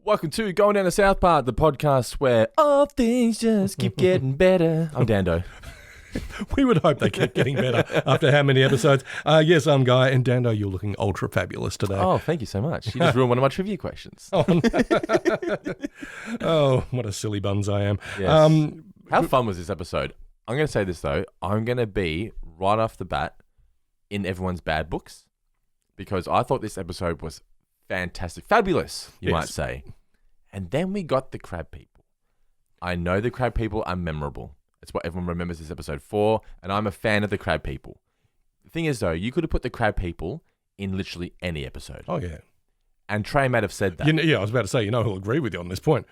Welcome to Going Down to South Park, the podcast where all things just keep getting better. I'm Dando. We would hope they keep getting better after how many episodes. Yes, I'm Guy, and Dando, you're looking ultra fabulous today. Oh, thank you so much. You just ruined one of my trivia questions. Oh, what a silly buns I am. Yes. How fun was this episode? I'm going to say this, though. I'm going to be, right off the bat, in everyone's bad books, because I thought this episode was fantastic. Fabulous, you might say. And then we got the crab people. I know the crab people are memorable. It's what everyone remembers this episode for, and I'm a fan of the crab people. The thing is, though, you could have put the crab people in literally any episode. Oh, yeah. And Trey might have said that. I was about to say, who'll agree with you on this point?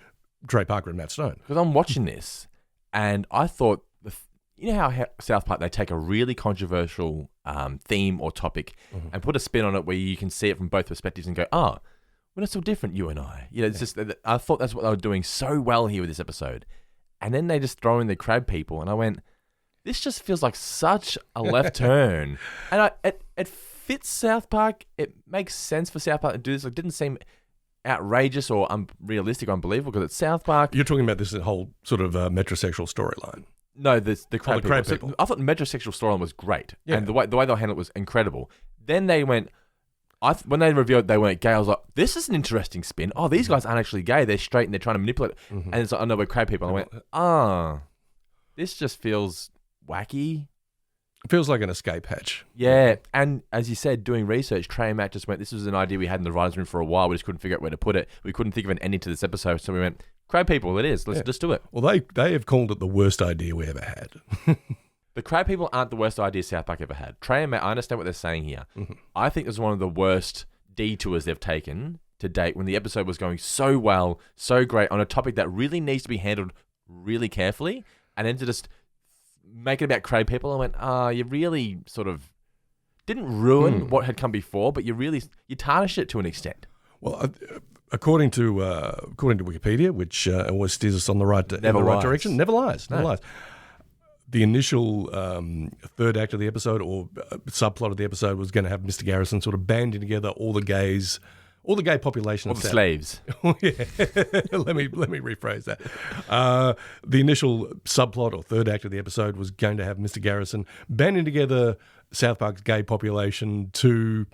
Trey Parker and Matt Stone. Because I'm watching this, and I thought, you know how South Park, they take a really controversial theme or topic and put a spin on it where you can see it from both perspectives and go, we're not so different, you and I. It's just, I thought that's what they were doing so well here with this episode. And then they just throw in the crab people, and I went, this just feels like such a left turn. And it fits South Park. It makes sense for South Park to do this. It didn't seem outrageous or unrealistic or unbelievable because it's South Park. You're talking about this whole sort of metrosexual storyline. No, the crab people. People. So I thought the metrosexual storyline was great, and the way they handled it was incredible. Then they went, when they revealed they weren't gay, I was like, this is an interesting spin. Oh, these guys aren't actually gay. They're straight and they're trying to manipulate. And it's like, oh no, we're crab people. And I went, this just feels wacky. It feels like an escape hatch. Yeah, and as you said, doing research, Trey and Matt just went, this was an idea we had in the writer's room for a while. We just couldn't figure out where to put it. We couldn't think of an ending to this episode, so we went, crab people, it is. Let's just do it. Well, they have called it the worst idea we ever had. The crab people aren't the worst idea South Park ever had. Trey and Matt, I understand what they're saying here. I think this is one of the worst detours they've taken to date when the episode was going so well, so great, on a topic that really needs to be handled really carefully, and then to just make it about crab people, I went, you really sort of didn't ruin what had come before, but you tarnished it to an extent. Well, according to Wikipedia, which always steers us on the right direction, never lies. The initial third act of the episode or subplot of the episode was going to have Mr. Garrison sort of banding together all the gay population. All the slaves. Let me rephrase that. The initial subplot or third act of the episode was going to have Mr. Garrison banding together South Park's gay population to,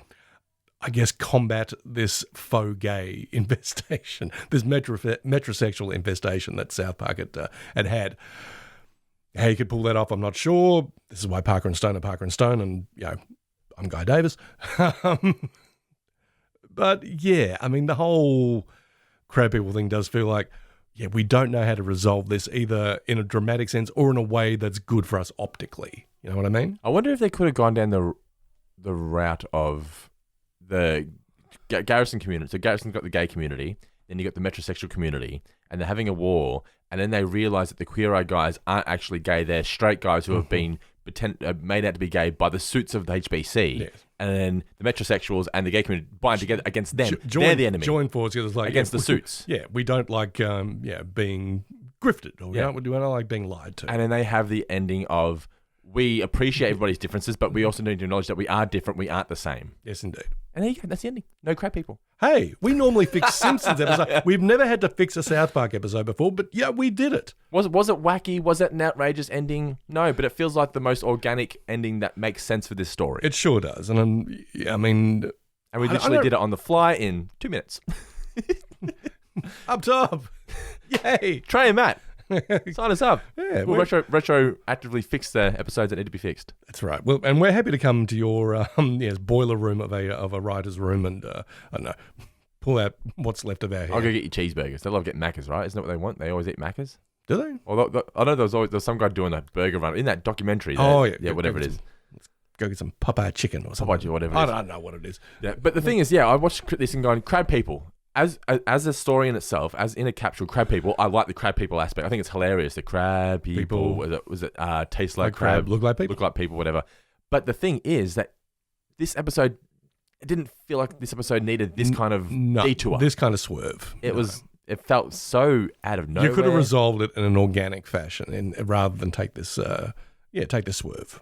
I guess, combat this faux gay infestation, this metrosexual infestation that South Park had. How you could pull that off, I'm not sure. This is why Parker and Stone are Parker and Stone, and I'm Guy Davis. But yeah, I mean, the whole crab people thing does feel like, we don't know how to resolve this either in a dramatic sense or in a way that's good for us optically. You know what I mean? I wonder if they could have gone down the route of the Garrison community. So Garrison's got the gay community, then you got the metrosexual community, and they're having a war, and then they realize that the queer-eyed guys aren't actually gay. They're straight guys who have been made out to be gay by the suits of the HBC. Yes. And then the metrosexuals and the gay community bind together against them. They're the enemy. Join forces against the suits. Yeah, we don't like being grifted, or we don't like being lied to. And then they have the ending of, we appreciate everybody's differences, but we also need to acknowledge that we are different. We aren't the same. Yes, indeed. And there you go. That's the ending. No crab people. Hey, we normally fix Simpsons episode. We've never had to fix a South Park episode before, but we did it. Was it wacky? Was it an outrageous ending? No, but it feels like the most organic ending that makes sense for this story. It sure does. And and we literally did it on the fly in 2 minutes. Up top. Yay. Trey and Matt. Sign us up. Yeah, we'll retroactively fix the episodes that need to be fixed. That's right. Well, and we're happy to come to your boiler room of a writer's room and I don't know, pull out what's left of our hair. I'll go get you cheeseburgers. They love getting Maccas, right? Isn't that what they want? They always eat Maccas. Do they? Although I know there's some guy doing a burger run in that documentary. Whatever it is. Let's go get some Popeye chicken or something. Popeye, whatever it is. I don't know what it is. Yeah, but the thing is, I watched this and going, crab people. As a story in itself, as in a capsule, crab people, I like the crab people aspect. I think it's hilarious. The crab people. Was it taste like crab, look like people, whatever. But the thing is that this episode, it didn't feel like this episode needed this kind of detour. This kind of swerve. It felt so out of nowhere. You could have resolved it in an organic fashion rather than take this swerve.